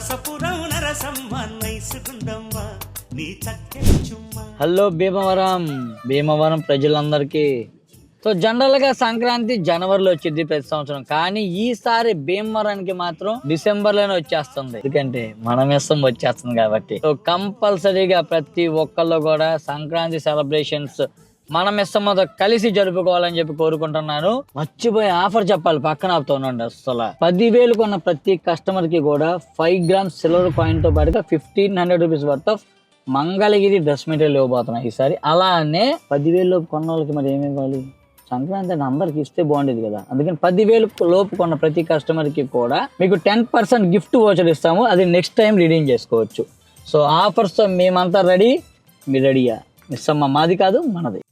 నరసపురం నరసమ్మ నైసుగుండమ్మ నీ చక్కని చుమ్మ. హలో భీమవరం ప్రజలందరికీ. సో జనరల్ గా సంక్రాంతి జనవరిలో వచ్చింది ప్రతి సంవత్సరం, కానీ ఈసారి భీమవరానికి మాత్రం డిసెంబర్ లోనే వచ్చేస్తుంది. ఎందుకంటే మనం ఇష్టం వచ్చేస్తుంది కాబట్టి. సో కంపల్సరీగా ప్రతి ఒక్కళ్ళు కూడా సంక్రాంతి సెలబ్రేషన్స్ మనం ఇష్టంతో కలిసి జరుపుకోవాలని చెప్పి కోరుకుంటున్నాను. మర్చిపోయి ఆఫర్ చెప్పాలి, పక్కన ఆపుతానండి. అసలు 10,000 కొన్న ప్రతి కస్టమర్ కి కూడా 5 grams సిల్వర్ కాయిన్ తో పాటుగా 1,500 rupees worth of Mangalagiri dress material ఇవ్వబోతున్నాయి ఈసారి. అలానే 10,000 లోపు కొన్న వాళ్ళకి మరి ఏమి ఇవ్వాలి? సంక్రాంతి అంటే అందరికి ఇస్తే బాగుండేది కదా. అందుకని 10,000 లోపు కొన్న ప్రతి కస్టమర్ కి కూడా మీకు 10% గిఫ్ట్ వోచర్ ఇస్తాము. అది నెక్స్ట్ టైం రిడీమ్ చేసుకోవచ్చు. సో ఆఫర్స్ తో మేమంతా రెడీ, మీరు రెడీయా? మిస్ అమ్మ మాది కాదు, మనది.